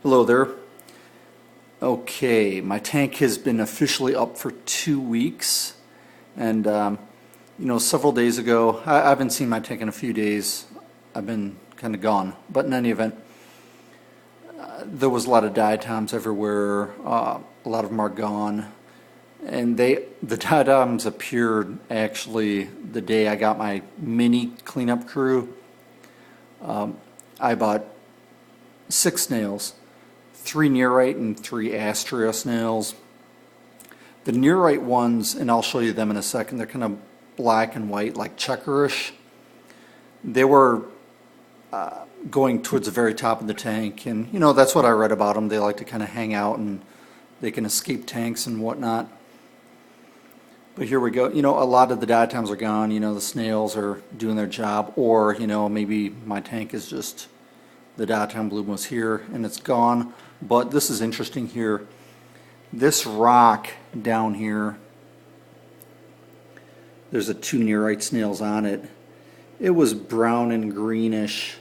Hello there. Okay, my tank has been officially up for 2 weeks, and several days ago, I haven't seen my tank in a few days. I've been kind of gone, but in any event, there was a lot of diatoms everywhere. A lot of them are gone, and the diatoms appeared actually the day I got my mini cleanup crew. I bought 6 snails. 3 nearite and 3 astrea snails. The nearite ones, and I'll show you them in a second, they're kind of black and white, like checkerish. They were going towards the very top of the tank, and that's what I read about them. They like to kind of hang out and they can escape tanks and whatnot. But here we go. A lot of the diatoms are gone. The snails are doing their job, or maybe my tank is just the diatom bloom was here and it's gone. But this is interesting here. This rock down here, there's a 2 nearite snails on it. It was brown and greenish,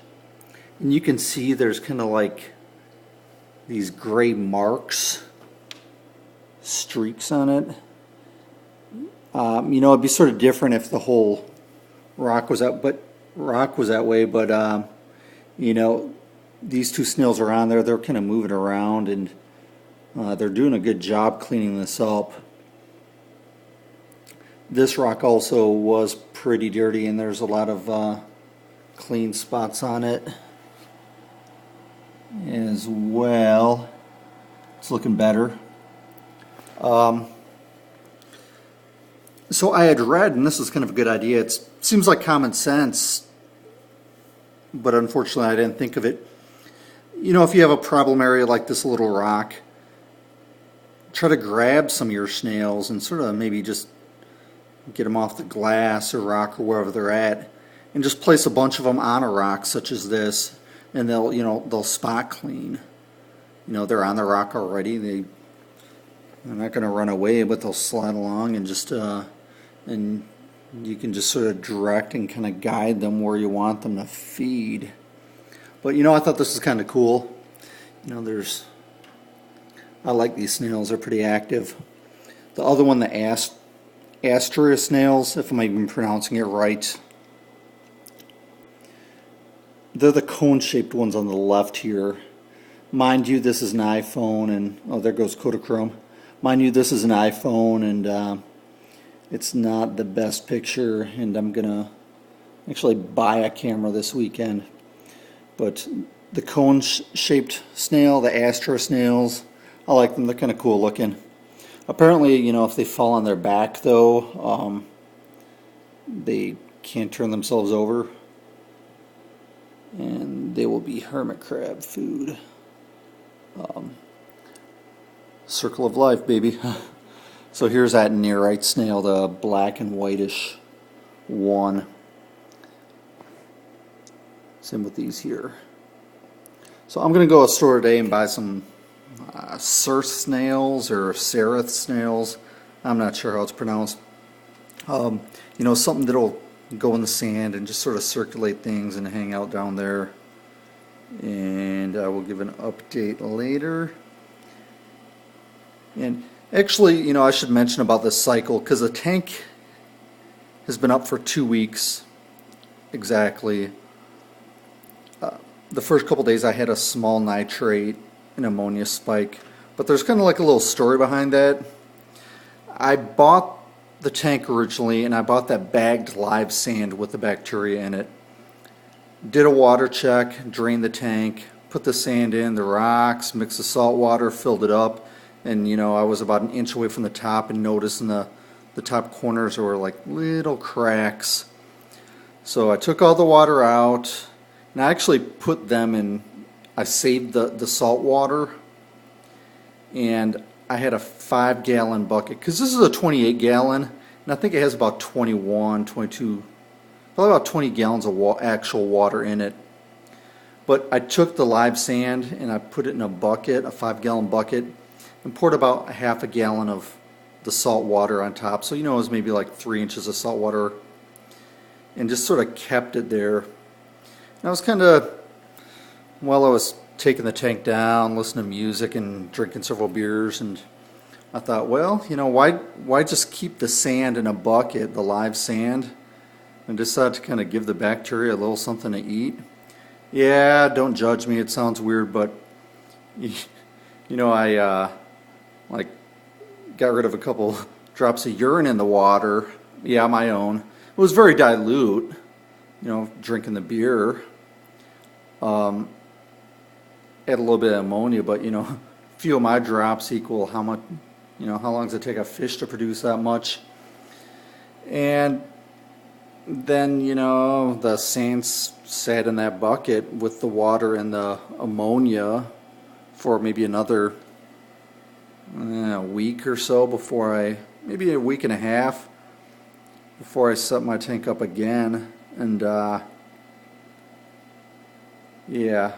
and you can see there's kind of like these gray marks, streaks on it. It'd be sort of different if the whole rock was that way, but these 2 snails are on there. They're kind of moving around, and they're doing a good job cleaning this up. This rock also was pretty dirty, and there's a lot of clean spots on it as well. It's looking better. So I had read, and this is kind of a good idea. It seems like common sense, but unfortunately I didn't think of it. If you have a problem area like this little rock, try to grab some of your snails and sort of maybe just get them off the glass or rock or wherever they're at, and just place a bunch of them on a rock such as this, and they'll spot clean. They're on the rock already. They're not going to run away, but they'll slide along, and just and you can just sort of direct and kind of guide them where you want them to feed. But I thought this was kind of cool. I like these snails. They're pretty active. The other one, the astrea snails, if I'm even pronouncing it right, they're the cone-shaped ones on the left here. Mind you, this is an iPhone, and oh, there goes Kodachrome. Mind you, this is an iPhone, and it's not the best picture, and I'm gonna actually buy a camera this weekend. But the cone-shaped snail, the astrea snails, I like them. They're kind of cool looking. Apparently, if they fall on their back, though, they can't turn themselves over, and they will be hermit crab food. Circle of life, baby. So here's that nearite snail, the black and whitish one. Same with these here. So I'm going to go to the store today and buy some Circe snails or Sereth snails. I'm not sure how it's pronounced. Something that'll go in the sand and just sort of circulate things and hang out down there. And I will give an update later. And actually, I should mention about this cycle, because the tank has been up for 2 weeks exactly. The first couple days I had a small nitrate and ammonia spike, but there's kind of like a little story behind that. I bought the tank originally, and I bought that bagged live sand with the bacteria in it. Did a water check, drained the tank, put the sand in, the rocks, mixed the salt water, filled it up, and I was about 1 inch away from the top and noticed in the top corners there were like little cracks. So I took all the water out, and I actually put them in, I saved the salt water, and I had a 5-gallon bucket, because this is a 28-gallon, and I think it has about 21, 22, probably about 20 gallons of actual water in it. But I took the live sand and I put it in a bucket, a 5-gallon bucket, and poured about half a gallon of the salt water on top. So it was maybe like 3 inches of salt water, and just sort of kept it there. And I was kind of, while I was taking the tank down, listening to music and drinking several beers, and I thought, well, you know, why just keep the sand in a bucket, the live sand, and decided to kind of give the bacteria a little something to eat. Yeah, don't judge me, it sounds weird, but you know, I like got rid of a couple drops of urine in the water. Yeah, my own. It was very dilute, you know, drinking the beer. Add a little bit of ammonia, but you know, a few of my drops equal how much, you know, how long does it take a fish to produce that much? And then, you know, the sand sat in that bucket with the water and the ammonia for maybe another week or so before maybe a week and a half before I set my tank up again. And yeah,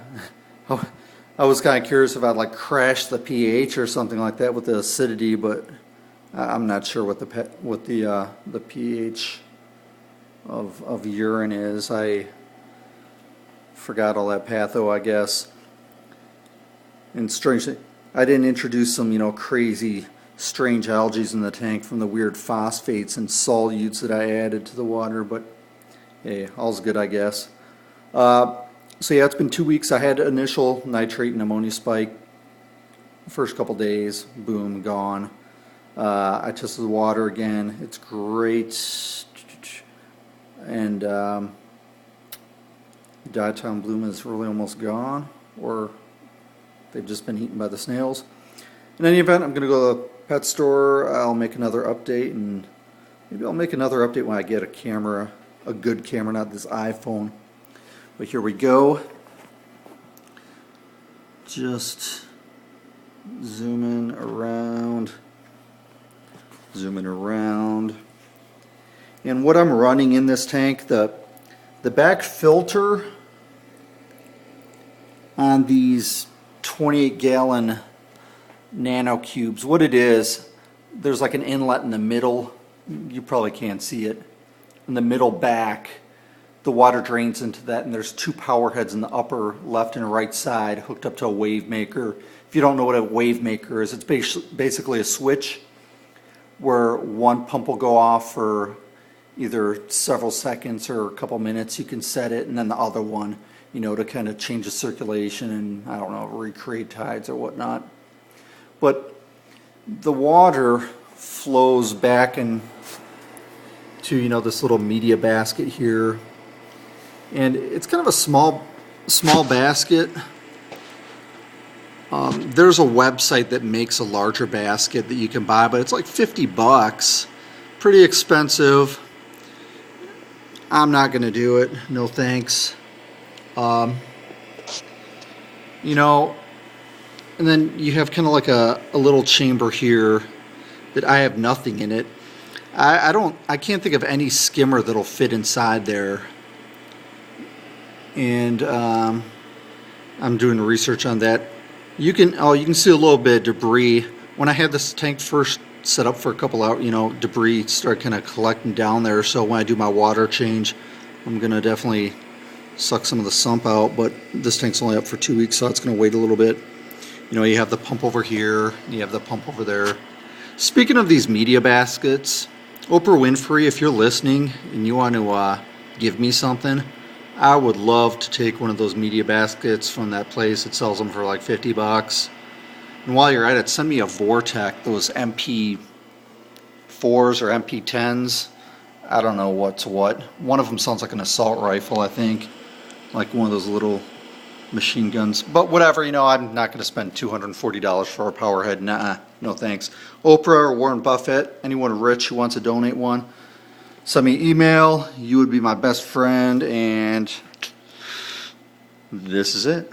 I was kind of curious if I'd like crash the pH or something like that with the acidity, but I'm not sure what the pH of urine is. I forgot all that patho, I guess. And strangely, I didn't introduce some, you know, crazy strange algae in the tank from the weird phosphates and solutes that I added to the water, but hey, all's good, I guess. So yeah, it's been 2 weeks. I had initial nitrate and ammonia spike. First couple days, boom, gone. I tested the water again. It's great. And diatom bloom is really almost gone, or they've just been eaten by the snails. In any event, I'm going to go to the pet store. I'll make another update, and maybe I'll make another update when I get a camera, a good camera, not this iPhone. But here we go. Just zooming around. And what I'm running in this tank, the back filter on these 28-gallon Nano cubes, what it is, there's like an inlet in the middle. You probably can't see it. In the middle back, the water drains into that, and there's two power heads in the upper left and right side hooked up to a wave maker. If you don't know what a wave maker is, it's basically a switch where one pump will go off for either several seconds or a couple minutes. You can set it, and then the other one, you know, to kind of change the circulation and, I don't know, recreate tides or whatnot. But the water flows back into, you know, this little media basket here. And it's kind of a small basket. There's a website that makes a larger basket that you can buy, but it's like $50. Pretty expensive. I'm not going to do it. No thanks. You know, and then you have kind of like a little chamber here that I have nothing in it. I can't think of any skimmer that'll fit inside there. And I'm doing research on that. You can see a little bit of debris. When I had this tank first set up for a couple hours, you know, debris started kind of collecting down there. So when I do my water change, I'm gonna definitely suck some of the sump out. But this tank's only up for 2 weeks, so it's gonna wait a little bit. You know, you have the pump over here, you have the pump over there. Speaking of these media baskets, Oprah Winfrey, if you're listening and you want to give me something, I would love to take one of those media baskets from that place that sells them for like $50. And while you're at it, send me a Vortec, those MP4s or MP10s. I don't know what's what. One of them sounds like an assault rifle, I think. Like one of those little machine guns. But whatever, you know, I'm not going to spend $240 for a power head. Nah, no thanks. Oprah or Warren Buffett, anyone rich who wants to donate one, send me an email. You would be my best friend, and this is it.